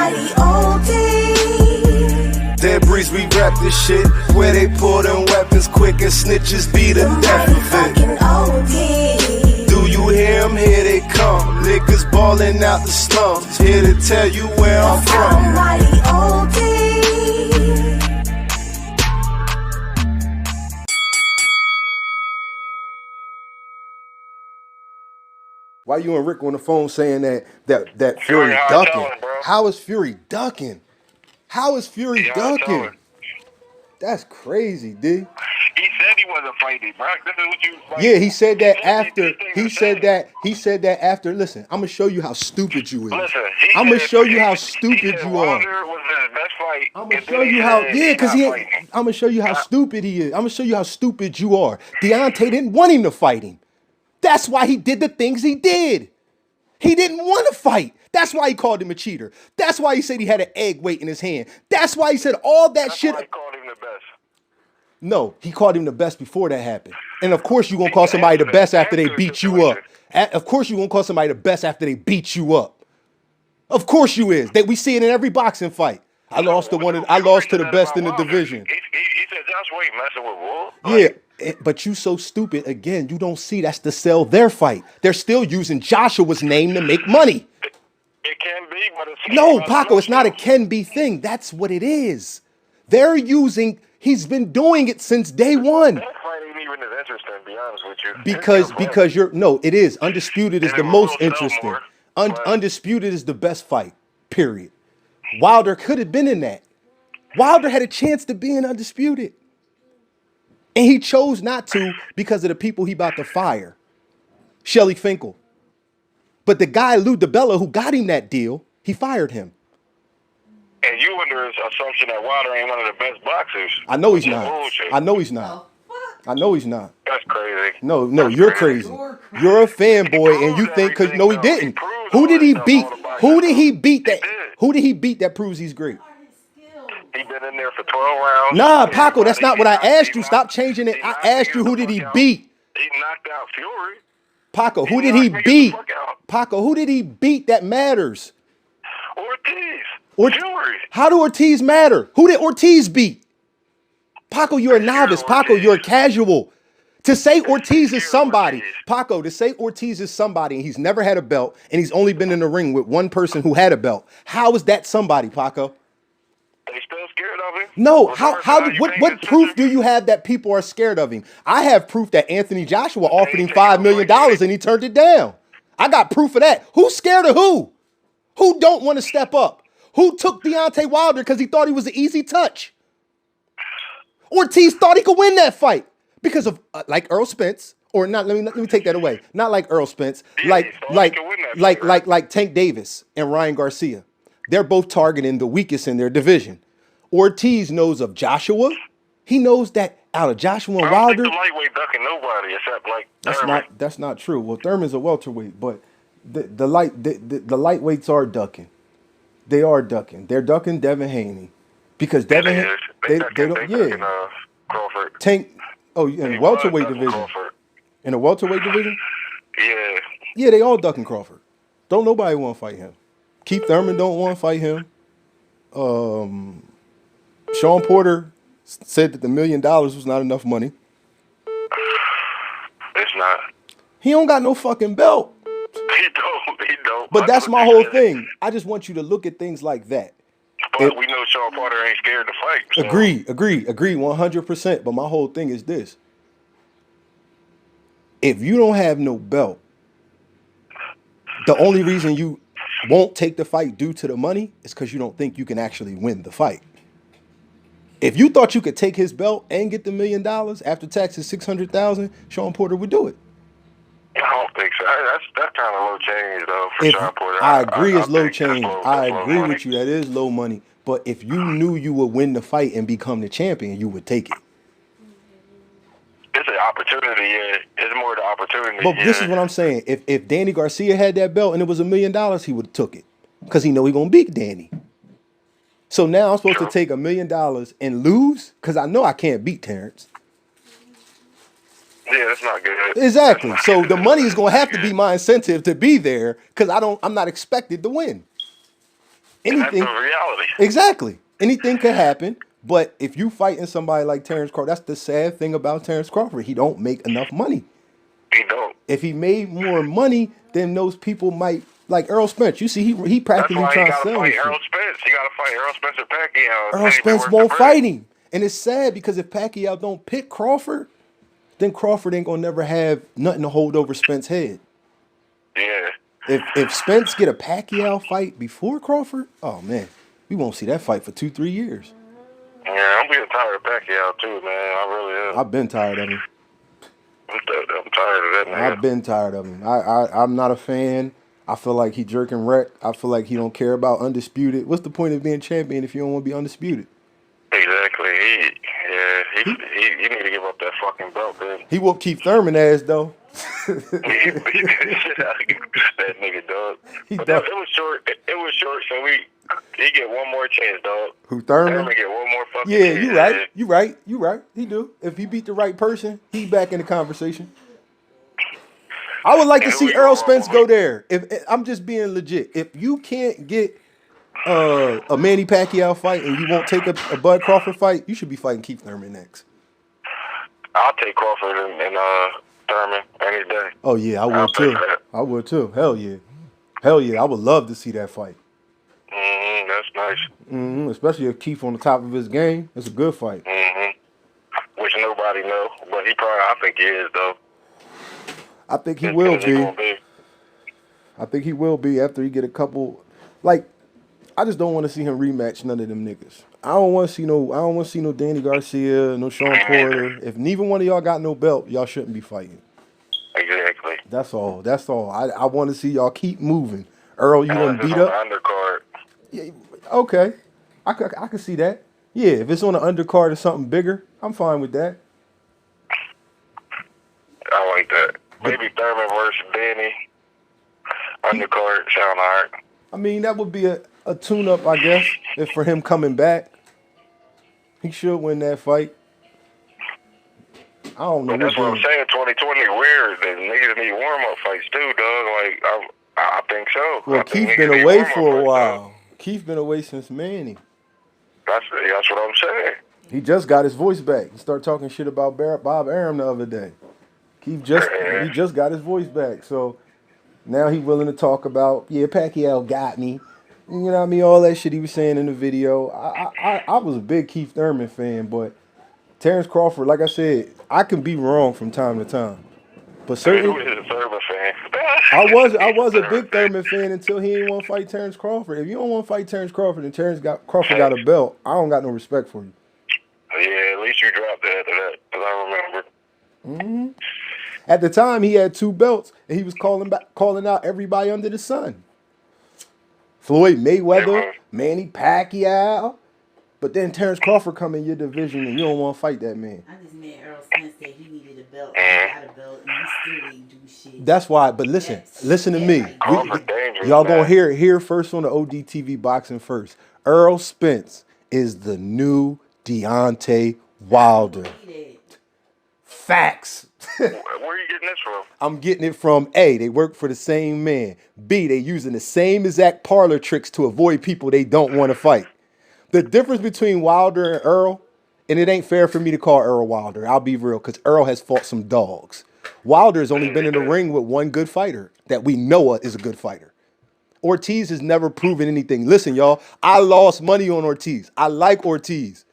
mighty OD. Dead Breeze, we rap this shit. Where they pull them weapons quick and snitches be the death of it. OD. Do you hear them? Here they come. Liquors balling out the slums. Here to tell you where I'm from. Mighty OD. Why you and Rick on the phone saying that Fury ducking? How is Fury ducking? How is Fury ducking? That's crazy, D. He said he wasn't fighting, bro. This is what you. Like, Yeah, he said that after. He said that after. Listen, I'm gonna show you how stupid you is. Listen, I'm gonna show you how stupid you are. Wilder was his best fight. I'm gonna show you how. Yeah, because I'm gonna show you how stupid he is. I'm gonna show you how stupid you are. Deontay didn't want him to fight him. That's why he did the things he did. He didn't want to fight. That's why he called him a cheater. That's why he said he had an egg weight in his hand. That's why he said all that shit. Why he called him the best. No, he called him the best before that happened. And of course you're going to call somebody the best after they beat you up. Of course you're going to call somebody the best after they beat you up. Of course you is. We see it in every boxing fight. I lost to the best in the division. He said Josh Wade messing with Wolf. Yeah, but you so stupid. Again, you don't see that's to sell their fight. They're still using Joshua's name to make money. It can be, but it's No, Paco, it's not a can be thing. That's what it is. They're using. He's been doing it since day one. That fight ain't even as interesting, to be honest with you. Because you're no, it is. Undisputed is the most interesting. Undisputed is the best fight. Period. Wilder could have been in that. Wilder had a chance to be in Undisputed. And he chose not to because of the people he about to fire. Shelly Finkel. But the guy, Lou DiBella, who got him that deal, he fired him. And you under his assumption that Wilder ain't one of the best boxers. I know he's not. Bullshit. I know he's not. I know he's not. That's crazy. No, you're crazy. You're a fanboy and you think because no, he didn't. Who did he beat? Who did he beat that? Who did he beat that proves he's great? He been in there for 12 rounds. Nah, Paco, that's not what I asked you. Stop changing it. I asked you who did he beat? He knocked out Fury. Paco, who did he beat? Paco, who did he beat that matters? Ortiz. Fury. How do Ortiz matter? Who did Ortiz beat? Paco, you're a novice. Paco, you're a casual. To say Ortiz is somebody, Paco, to say Ortiz is somebody and he's never had a belt and he's only been in the ring with one person who had a belt. How is that somebody, Paco? They still scared of him? No, what proof do you have that people are scared of him? I have proof that Anthony Joshua offered him $5 million and he turned it down. I got proof of that. Who's scared of who? Who don't want to step up? Who took Deontay Wilder because he thought he was an easy touch? Ortiz thought he could win that fight because of like Earl Spence, or not. Let me take that away. Not like Earl Spence, like Tank Davis and Ryan Garcia. They're both targeting the weakest in their division. Ortiz knows of Joshua. He knows that out of Joshua and Wilder. The lightweight ducking nobody except like Thurman. That's not true. Well, Thurman's a welterweight, but the lightweights are ducking. They are ducking. They're ducking Devin Haney because Devin they don't Crawford. Tank. Oh, in the welterweight division. Crawford. In the welterweight division. Yeah. Yeah, they all ducking Crawford. Don't nobody want to fight him. Keith Thurman don't want to fight him. Sean Porter said that the $1 million was not enough money. It's not. He don't got no fucking belt. He don't. But that's my whole thing. I just want you to look at things like that. But we know Sean Porter ain't scared to fight. So. Agree, 100%. But my whole thing is this. If you don't have no belt, the only reason you won't take the fight due to the money is because you don't think you can actually win the fight. If you thought you could take his belt and get the $1 million after taxes, $600,000, Sean Porter would do it. I don't think so. That's kind of low change though for Sean Porter. I agree, it's low change. I agree with you. That is low money. But if you knew you would win the fight and become the champion, you would take it. It's an opportunity. Yeah, it's more the opportunity. But this is what I'm saying. If Danny Garcia had that belt and it was $1 million, he would have took it because he know he gonna beat Danny. So now I'm supposed to take $1 million and lose because I know I can't beat Terrence. Yeah, that's not good. Exactly. So the money is gonna have to be my incentive to be there because I'm not expected to win. anything. That's the reality. Exactly. Anything could happen. But if you fighting somebody like Terrence Crawford, that's the sad thing about Terrence Crawford. He don't make enough money. He don't. If he made more money, then those people might like Earl Spence. You see, he That's practically why he trying to got to sell fight his shit. Errol Spence. He got to fight Errol Spence and Pacquiao. Earl Spence won't fight him. And it's sad because if Pacquiao don't pick Crawford, then Crawford ain't gonna never have nothing to hold over Spence's head. Yeah. If Spence get a Pacquiao fight before Crawford, oh man, we won't see that fight for 2-3 years. Yeah, I'm getting tired of Pacquiao too, man. I really am. I've been tired of him. I'm tired of that, man. I've been tired of him. I'm not a fan. I feel like he jerking wreck. I feel like he don't care about undisputed. What's the point of being champion if you don't want to be undisputed? Exactly. He need to give up that fucking belt, man. He whooped Keith Thurman ass though. He beat the shit out of that nigga, dog. But done. it was short. It was short, so he get one more chance, dog. Who, Thurman? Thurman get one more fucking Yeah, chance. you right. He do. If he beat the right person, he back in the conversation. I would like to see Earl Spence go there. If I'm just being legit, if you can't get a Manny Pacquiao fight and you won't take a Bud Crawford fight, you should be fighting Keith Thurman next. I'll take Crawford and Thurman any day. Oh yeah, I I'll would too. take that. I would too. Hell yeah. I would love to see that fight. That's nice. Especially if Keith on the top of his game. It's a good fight. Which nobody know, but I think he is though. I think he As will good as he be. gonna be. I think he will be after he get a couple. Like, I just don't want to see him rematch none of them niggas. I don't want to see no Danny Garcia, no Sean Porter. If neither one of y'all got no belt, y'all shouldn't be fighting. Exactly. That's all. I want to see y'all keep moving. Earl, you gonna beat up? Undercard. Yeah, okay. I can see that. Yeah, if it's on an undercard or something bigger, I'm fine with that. I like that. Maybe Thurman versus Danny. Undercard sound alright. I mean, that would be a tune-up, I guess, if for him coming back. He should win that fight. I don't know. But that's what I'm saying. 2020 weird. The niggas need warm-up fights too, dog. Like I think so. Well, I think Keith niggas been need away warm-up for a fights, while. dog. Keith been away since Manny. That's what I'm saying. He just got his voice back. He started talking shit about Bob Arum the other day. He just got his voice back. So now he willing to talk about, Pacquiao got me. You know what I mean? All that shit he was saying in the video. I was a big Keith Thurman fan, but Terrence Crawford, like I said, I can be wrong from time to time. But Who certainly, is a Thurman fan? I was a big Thurman fan until he didn't want to fight Terrence Crawford. If you don't want to fight Terrence Crawford and Crawford got a belt, I don't got no respect for you. Yeah, at least you dropped it after that, because I remember. At the time, he had 2 belts, and he was calling out everybody under the sun. Floyd Mayweather, Manny Pacquiao, but then Terrence Crawford come in your division, and you don't want to fight that man. I just met Earl Spence said he needed a belt, he got a belt, and he still ain't do shit. That's why. But listen to me. Crawford dangerous, Y'all gonna man. hear first on the ODTV boxing first. Earl Spence is the new Deontay Wilder. Facts. Where are you getting this from? I'm getting it from A, they work for the same man. B, they using the same exact parlor tricks to avoid people they don't want to fight. The difference between Wilder and Earl, and it ain't fair for me to call Earl Wilder, I'll be real, because Earl has fought some dogs. Wilder has only been in the ring with one good fighter that we know is a good fighter. Ortiz has never proven anything. Listen, y'all, I lost money on Ortiz. I like Ortiz.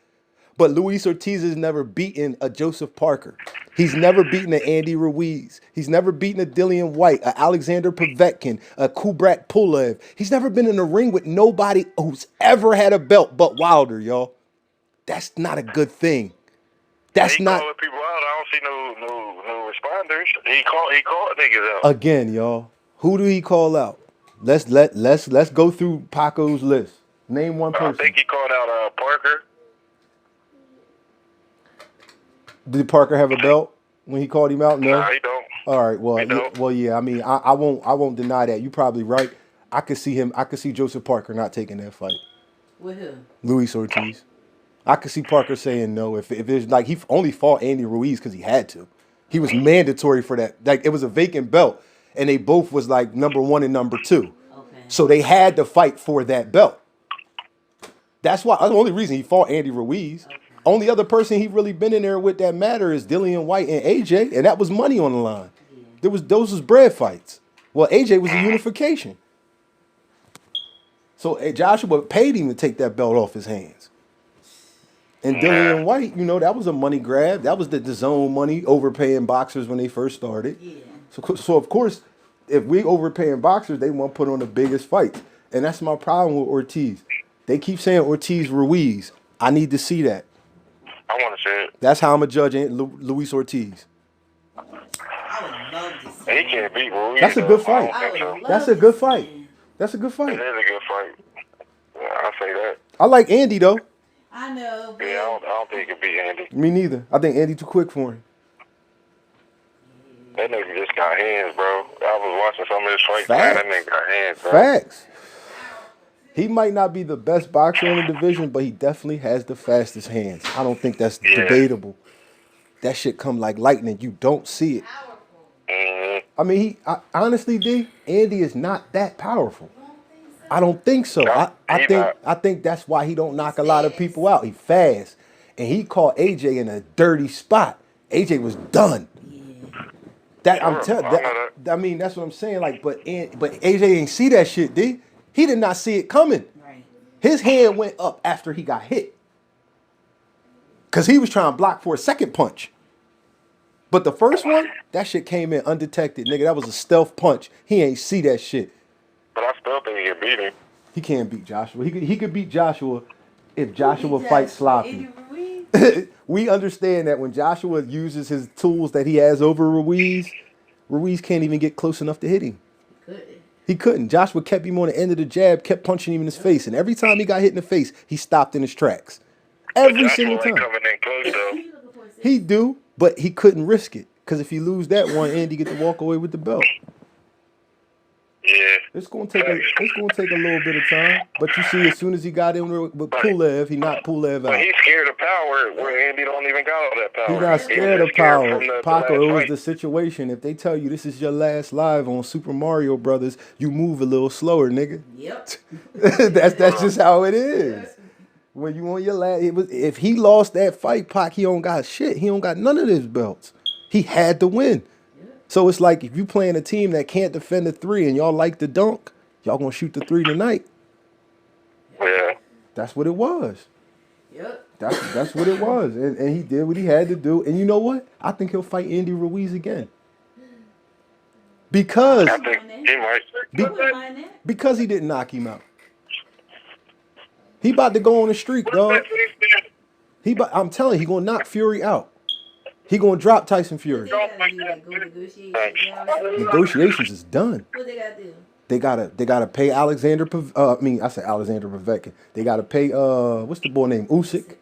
But Luis Ortiz has never beaten a Joseph Parker. He's never beaten a Andy Ruiz. He's never beaten a Dillian White, a Alexander Povetkin, a Kubrat Pulev. He's never been in the ring with nobody who's ever had a belt but Wilder, y'all. That's not a good thing. That's He not. calling people out. I don't see no responders. He called niggas out. Again, y'all. Who do he call out? Let's go through Paco's list. Name one I person. think he called out Parker. Did Parker have a belt when he called him out? No. Nah, he don't. All right. Well, He don't. yeah. I mean, I won't deny that. You're probably right. I could see Joseph Parker not taking that fight. With who? Luis Ortiz. I could see Parker saying no if it's like he only fought Andy Ruiz because he had to. He was mandatory for that. Like it was a vacant belt, and they both was like number 1 and number 2. Okay. So they had to fight for that belt. That's the only reason he fought Andy Ruiz. Only other person he really been in there with that matter is Dillian White and AJ, and that was money on the line. Those was bread fights. Well, AJ was a unification. So Joshua paid him to take that belt off his hands. And Dillian White, that was a money grab. That was the zone money, overpaying boxers when they first started. Yeah. So of course, if we overpaying boxers, they want to put on the biggest fights. And that's my problem with Ortiz. They keep saying Ortiz Ruiz. I need to see that. I want to see it. That's how I'm a judge Luis Ortiz. I would love to see. He can't beat Ruiz. That's a good fight. I don't think so. love That's a to good see fight. it. That's a good It fight. is a good fight. Yeah, I say that. I like Andy though. I know, but Yeah, I don't think he can beat Andy. Me neither. I think Andy too quick for him. That nigga just got hands, bro. I was watching some of his fights. Facts. Man, that nigga got hands, bro. Facts. He might not be the best boxer in the division, but he definitely has the fastest hands. I don't think that's debatable. That shit come like lightning. You don't see it. Mm-hmm. I mean, honestly, D, Andy is not that powerful. I don't think so. I think that's why he don't knock a lot of people out. He fast, and he caught AJ in a dirty spot. AJ was done. That I'm telling. I mean, that's what I'm saying. Like, but AJ ain't see that shit, D. He did not see it coming. right. His hand went up after he got hit, cause he was trying to block for a second punch. But the first one, that shit came in undetected, nigga. That was a stealth punch. He ain't see that shit. But I still think he can beat him. He can't beat Joshua. He could beat Joshua if Joshua He fights just- sloppy. Andy Ruiz? We understand that when Joshua uses his tools that he has over Ruiz, Ruiz can't even get close enough to hit him. Good. He couldn't. Joshua kept him on the end of the jab, kept punching him in his face, and every time he got hit in the face, he stopped in his tracks. Every Joshua single ain't time. coming in close, though. You looking for a six? He do, but he couldn't risk it. Because if he lose that one, Andy get to walk away with the belt. Yeah. It's gonna take a little bit of time. But you see, as soon as he got in with Pulev, he knocked Pulev But out. he's scared of power where Andy don't even got all that power. He's not scared of just power. from the Paco, it last was fight. the situation. If they tell you this is your last live on Super Mario Brothers, you move a little slower, nigga. Yep. that's just how it is. When you on your last, if he lost that fight, Pac, he don't got shit. He don't got none of his belts. He had to win. So it's like if you playing a team that can't defend the three and y'all like the dunk, y'all gonna shoot the three tonight. Yeah. That's what it was. Yep. That's what it was. And he did what he had to do. And you know what? I think he'll fight Andy Ruiz again. Because I think he might. I wouldn't mind that. because he didn't knock him out. He about to go on a streak, dog. I'm telling you, he gonna knock Fury out. He gonna drop Tyson Fury. What they gotta do? Like, go negotiate shit down? Negotiations is done. What they gotta do? They gotta pay Alexander. I said Alexander Povetkin. They gotta pay what's the boy name? Usyk.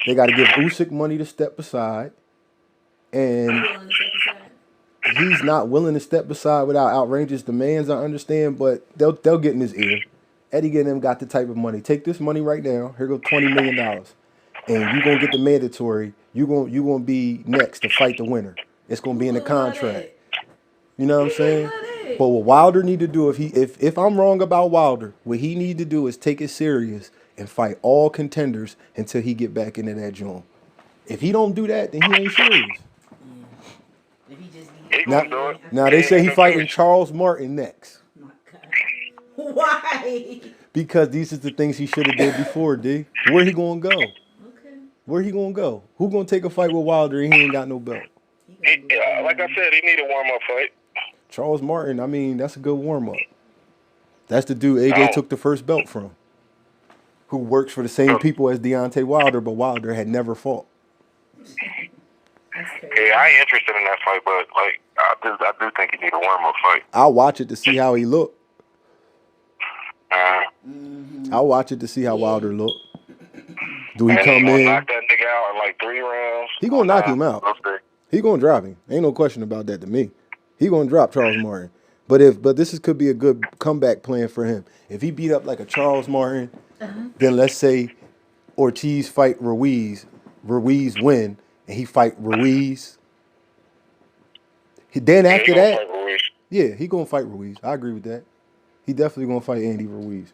They gotta give Usyk money to step aside, and Willing to step aside? he's not willing to step aside without outrageous demands. I understand, but they'll get in his ear. Eddie and them got the type of money. Take this money right now. Here go $20 million, and you gonna get the mandatory. You gonna be next to fight the winner. It's gonna be in the contract. You know what I'm saying? But what Wilder need to do, if I'm wrong about Wilder, what he need to do is take it serious and fight all contenders until he get back into that joint. If he don't do that, then he ain't serious. If he just He be. gonna do it. Now they say he ain't fighting gonna Charles Martin next Oh my God. Why? because these is the things he should have did before. D. Where he gonna go? Okay. Where he gonna go? Who gonna take a fight with Wilder and he ain't got no belt? Like I said, he need a warm-up fight. Charles Martin, I mean, that's a good warm up. That's the dude AJ took the first belt from, who works for the same people as Deontay Wilder, but Wilder had never fought. That's crazy. Yeah, I ain't interested in that fight, but like I do think he need a warm-up fight. I'll watch it to see how he look. I'll watch it to see how Wilder look. Do he And come gonna in? knock that nigga out in like 3 rounds. He gonna knock him out. We'll see. He gonna drop him. Ain't no question about that to me. He gonna drop Charles Martin. But this could be a good comeback plan for him. If he beat up like a Charles Martin, then let's say Ortiz fight Ruiz, Ruiz win, and he fight Ruiz. Then Yeah, after he gonna that, fight Ruiz. yeah, he gonna fight Ruiz. I agree with that. He definitely gonna fight Andy Ruiz.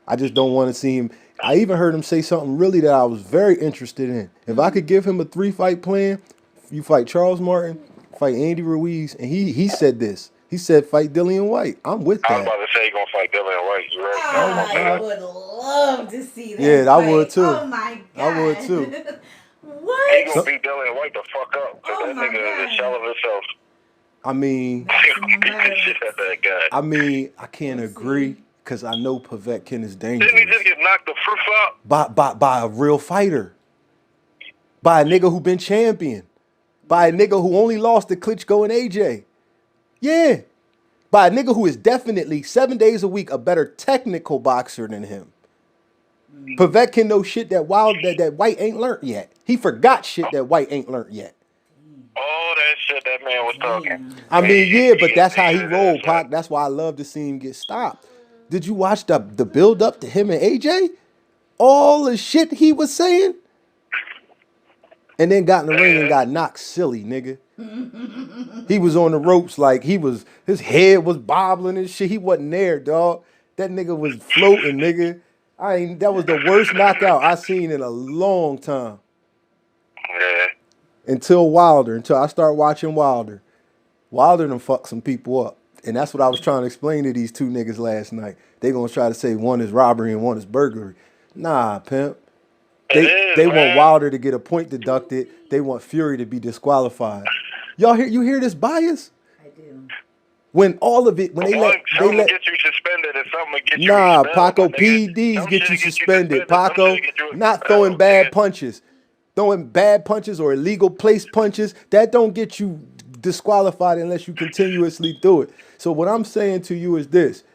I just don't want to see him. I even heard him say something really that I was very interested in. If I could give him a 3-fight plan, you fight Charles Martin, fight Andy Ruiz, and he said this. He said fight Dillian White. I'm with I was that. about to say he gonna fight Dillian White. You ready? I would love to see that. Yeah, I would fight. too. Oh my god. I would too. He What? gonna beat Dillian White the fuck up. Cause Oh that my nigga is a God. shell of himself. I mean, He gonna beat the shit out of that guy. I can't agree because I know Povetkin is Didn't he just dangerous. get knocked the fruit out? By a real fighter. By a nigga who been champion. By a nigga who only lost to Klitschko and AJ. Yeah. By a nigga who is definitely 7 days a week a better technical boxer than him. Povetkin knows shit that White ain't learned yet. He forgot shit that White ain't learned yet. All that shit that man was talking. I mean, yeah, but that's how he Yeah, rolled, that's Pac. That's why I love to see him get stopped. Did you watch the build up to him and AJ? All the shit he was saying? And then got in the ring and got knocked silly, nigga. He was on the ropes like his head was bobbling and shit. He wasn't there, dog. That nigga was floating, nigga. That was the worst knockout I seen in a long time. Yeah. Until I start watching Wilder. Wilder done fucked some people up. And that's what I was trying to explain to these two niggas last night. They gonna try to say one is robbery and one is burglary. Nah, pimp. They want Wilder to get a point deducted. They want Fury to be disqualified. You hear this bias? I do. When all of it, when they let get you suspended and something will get you Nah, expelled, Paco, my nigga. PEDs Some get shit you get suspended. some Paco, shit get you not expelled, throwing bad man. punches. Throwing bad punches or illegal place punches, that don't get you disqualified unless you continuously do it. So what I'm saying to you is this.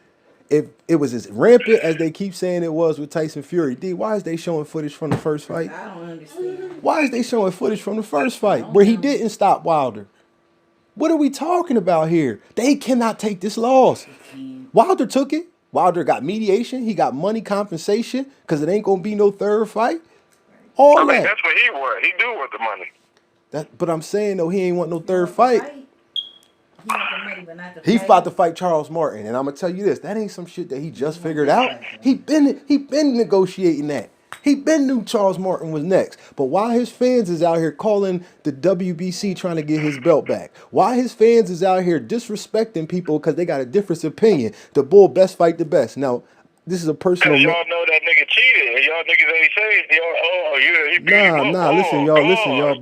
If it was as rampant as they keep saying it was with Tyson Fury, D, why is they showing footage from the first fight? I don't understand. Why is they showing footage from the first fight where he didn't stop Wilder? What are we talking about here? They cannot take this loss. Wilder took it. Wilder got mediation. He got money compensation because it ain't going to be no third fight. All I mean, that. that's what he want. He do want the money. But I'm saying, though, he ain't want no third fight. He want the money, but not the He's fight. about to fight Charles Martin. And I'm going to tell you this. That ain't some shit that he just figured out. He been negotiating that. He been knew Charles Martin was next. But why his fans is out here calling the WBC trying to get his belt back? Why his fans is out here disrespecting people because they got a different opinion? The bull best fight the best. Now, this is a personal... Cause y'all know that nigga cheated, and y'all niggas ain't say, he beat him up. Listen, y'all.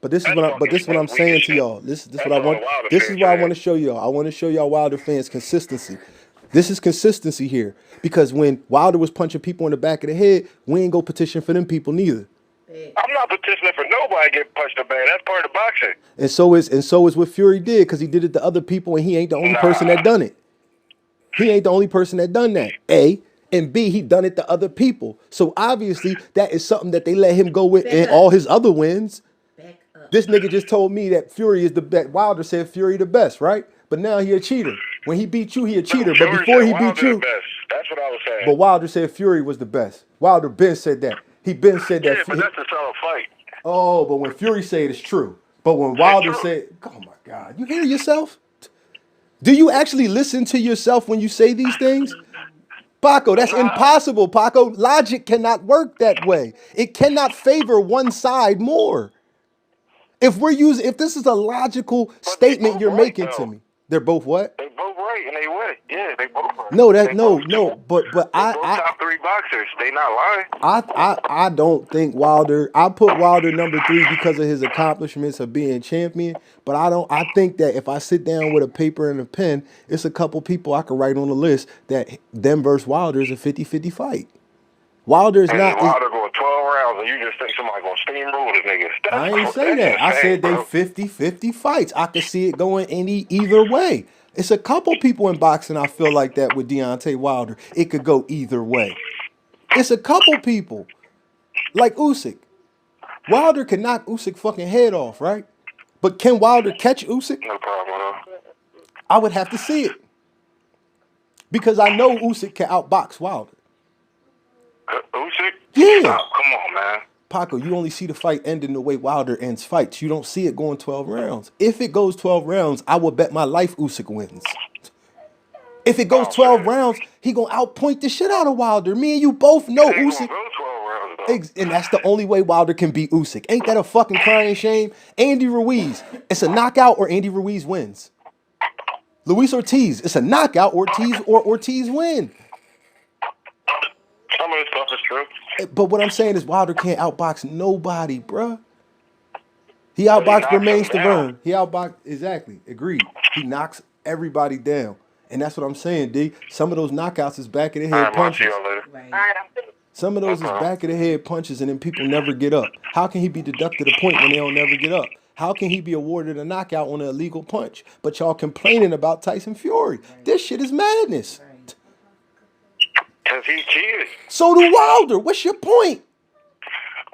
But this is what I'm saying to y'all. This is what I want. This is what I want to show y'all. I want to show y'all Wilder fans consistency. This is consistency here because when Wilder was punching people in the back of the head, we ain't go petition for them people neither. I'm not petitioning for nobody getting punched in the back. That's part of boxing. And so is what Fury did because he did it to other people and he ain't the only person that done it. He ain't the only person that done that. A. And B, he done it to other people. So obviously that is something that they let him go with in all his other wins. Back up. This nigga just told me that Fury is the best. Wilder said Fury the best, right? But now he a cheater. When he beat you, he a cheater. But before he beat you, that's what I was saying. but Wilder said Fury was the best. Wilder Ben said that. He Ben said that. Yeah, but that's a solid fight. Oh, but when Fury said it's true. But when Wilder said, oh my God, you hear yourself? Do you actually listen to yourself when you say these things? Paco, that's impossible, Paco. Logic cannot work that way. It cannot favor one side more. If this is a logical statement you're making to me, they're both what? They both right and they win. Yeah, they both right. But They both top 3 boxers. They not lying. I don't think Wilder. I put Wilder number 3 because of his accomplishments of being champion. But I think that if I sit down with a paper and a pen, it's a couple people I could write on the list that them versus Wilder is a 50-50 fight. Wilder is not. Wilder going 12 rounds and you just think somebody going to steamroll this nigga. I ain't say that. I said they 50-50 fights. I could see it going either way. It's a couple people in boxing I feel like that with Deontay Wilder. It could go either way. It's a couple people. Like Usyk. Wilder can knock Usyk fucking head off, right? But can Wilder catch Usyk? No problem at all. I would have to see it. Because I know Usyk can outbox Wilder. Usyk? Yeah. Oh, come on, man. Paco, you only see the fight ending the way Wilder ends fights. You don't see it going 12 rounds. If it goes 12 rounds, I will bet my life Usyk wins. If it goes 12 rounds, he gonna outpoint the shit out of Wilder. Me and you both know He Usyk. gonna go 12 rounds, though. And that's the only way Wilder can beat Usyk. Ain't that a fucking crying shame? Andy Ruiz, it's a knockout or Andy Ruiz wins. Luis Ortiz, it's a knockout or Ortiz win. Some of this stuff is true. But what I'm saying is Wilder can't outbox nobody, bruh. He outboxed Bermain Stavern. He outboxed, exactly, agreed. He knocks everybody down. And that's what I'm saying, D. Some of those knockouts is back of the All head right, man, see punches. y'all later. Right. Some of those is back of the head punches and then people never get up. How can he be deducted a point when they don't never get up? How can he be awarded a knockout on an illegal punch? But y'all complaining about Tyson Fury. This shit is madness. Right. Because he cheated. So do Wilder. What's your point?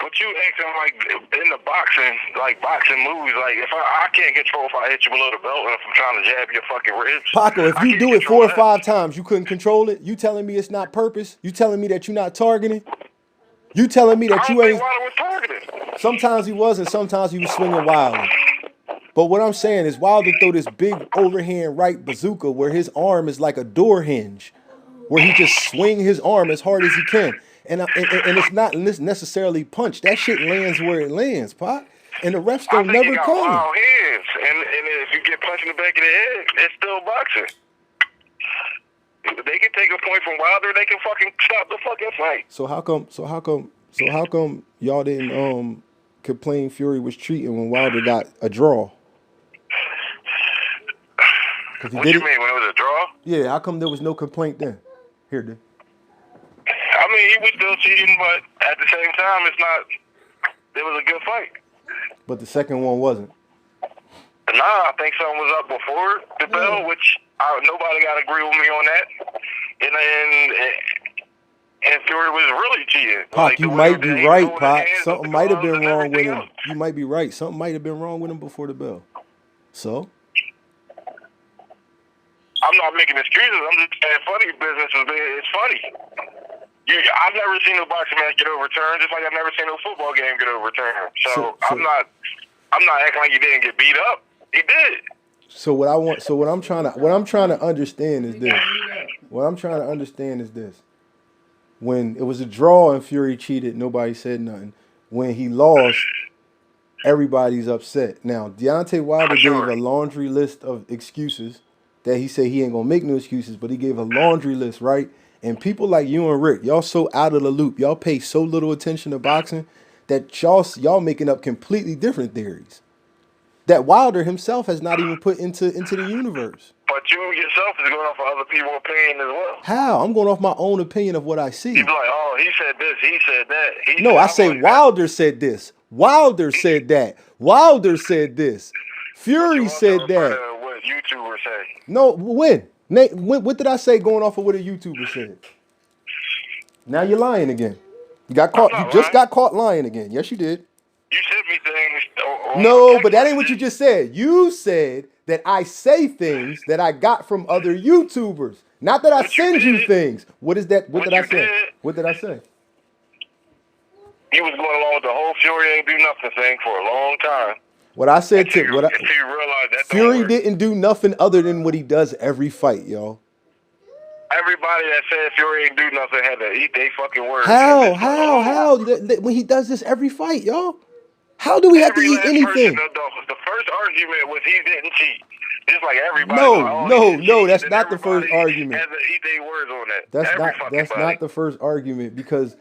But you acting like in the boxing movies, like if I can't control if I hit you below the belt and if I'm trying to jab your fucking ribs. Paco, if I you can't do it control 4 or that. 5 times, you couldn't control it? You telling me it's not purpose? You telling me that you're not targeting? You telling me I that don't you think ain't... Wilder was targeted. Sometimes he was and sometimes he was swinging wildly. But what I'm saying is Wilder throw this big overhand right bazooka where his arm is like a door hinge, where he just swing his arm as hard as he can. And it's not necessarily punch. That shit lands where it lands, Pac. And the refs I don't think never he got call him. wild hands, and if you get punched in the back of the head, it's still boxing. They can take a point from Wilder. They can fucking stop the fucking fight. So how come y'all didn't complain Fury was cheating when Wilder got a draw? What you mean, when it was a draw? Yeah, how come there was no complaint then? Here, dude. I mean, he was still cheating, but at the same time, it's not. It was a good fight. But the second one wasn't. Nah, I think something was up before the bell, which nobody got to agree with me on that. And Fury was really cheating. Pac, Like, you the might way be that he right, was Pac. holding his hands Something with the might have gloves been and wrong with everything him. else. You might be right. Something might have been wrong with him before the bell. So? I'm not making excuses. I'm just saying funny business is funny. I've never seen a boxing match get overturned, just like I've never seen a football game get overturned. So I'm not acting like he didn't get beat up. He did. So what I'm trying to understand is this. What I'm trying to understand is this. When it was a draw and Fury cheated, nobody said nothing. When he lost, everybody's upset. Now, Deontay Wilder gave a laundry list of excuses that he said he ain't gonna make no excuses, but he gave a laundry list, right? And people like you and Rick, y'all so out of the loop. Y'all pay so little attention to boxing that y'all making up completely different theories that Wilder himself has not even put into the universe. But you yourself is going off of other people's opinion as well. How? I'm going off my own opinion of what I see. You be like, oh, he said this, he said that. No, I say Wilder said this. Wilder said that. Wilder said this. Fury said that. What YouTubers say. No, when? Nate, what did I say going off of what a YouTuber said? Now you're lying again. You got caught. You just got caught lying again. Yes, you did. You sent me things. No, but that ain't what you just said. You said that I say things that I got from other YouTubers. Not that I send you things. What is that? What did I say? What did I say? You was going along with the whole Fury ain't do nothing thing for a long time. What I said Until to you realize that Fury didn't do nothing other than what he does every fight, y'all. Everybody that said Fury ain't do nothing had to eat their fucking words. How? When he does this every fight, y'all. How do we have to eat anything? The first argument was he didn't cheat. Just like everybody. No, that's not the first argument. Had to eat their words on that. That's not the first argument, because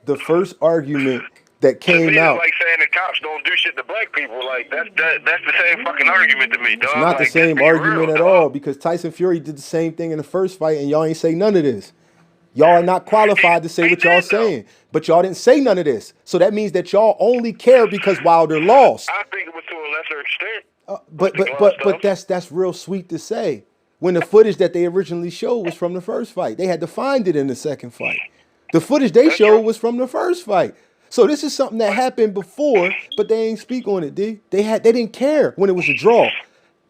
the first argument that came out. It's like saying the cops don't do shit to black people. Like that's the same fucking argument to me, dog. It's not the same argument at all, because Tyson Fury did the same thing in the first fight and y'all ain't say none of this. Y'all are not qualified to say what y'all saying, but y'all didn't say none of this. So that means that y'all only care because Wilder lost. I think it was to a lesser extent. But that's real sweet to say when the footage that they originally showed was from the first fight. They had to find it in the second fight. The footage they showed was from the first fight. So this is something that happened before, but they ain't speak on it, D. They didn't care when it was a draw.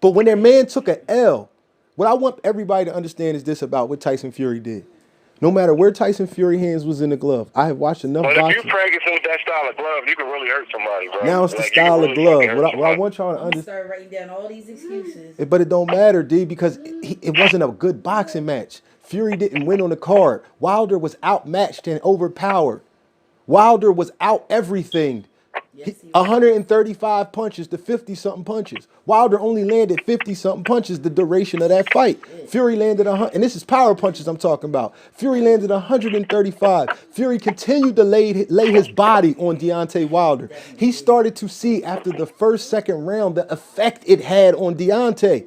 But when their man took an L, what I want everybody to understand is this about what Tyson Fury did. No matter where Tyson Fury hands was in the glove. I have watched enough But if boxing. you practicing with that style of glove, you can really hurt somebody, bro. Now it's the Like, you can style of really glove. fucking hurt What I somebody. want y'all to I'm gonna understand. start writing down all these excuses. But it don't matter, D, because it wasn't a good boxing match. Fury didn't win on the card. Wilder was outmatched and overpowered. Wilder was out everything. Yes, he was. 135 punches to 50-something punches. Wilder only landed 50-something punches the duration of that fight. Fury landed 100, and this is power punches I'm talking about. Fury landed 135. Fury continued to lay his body on Deontay Wilder. He started to see after the first, second round the effect it had on Deontay.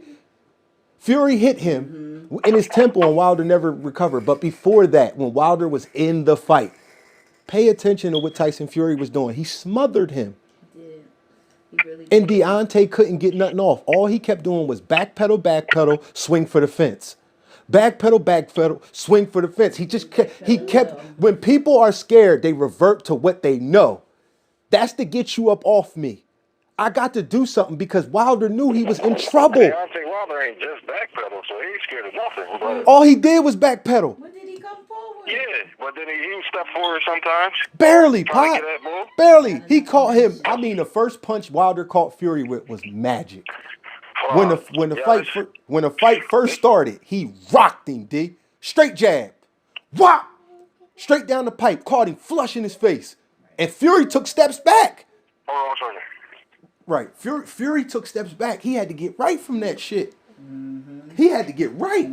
Fury hit him in his temple and Wilder never recovered. But before that, when Wilder was in the fight, pay attention to what Tyson Fury was doing. He smothered him. He did. He really And did. Deontay couldn't get nothing off. All he kept doing was backpedal, swing for the fence. Backpedal, swing for the fence. He kept, when people are scared, they revert to what they know. That's to get you up off me. I got to do something because Wilder knew he was in trouble. Deontay Wilder ain't just backpedal, so he ain't scared of nothing. But All he did was backpedal. When did he come forward? yeah, but then he would step forward sometimes. Barely, Trying Pop. to get that ball. Barely. He caught him. I mean, the first punch Wilder caught Fury with was magic. When the fight first started, he rocked him, D. Straight jab. Whop! Straight down the pipe, caught him flush in his face. And Fury took steps back. Hold on a second. Right. Fury took steps back. He had to get right from that shit. He had to get right.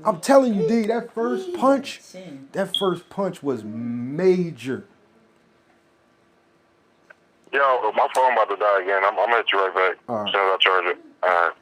I'm telling you, D, that first punch was major. Yo, my phone about to die again. I'm gonna hit you right back. All right. As soon as I charge it. All right.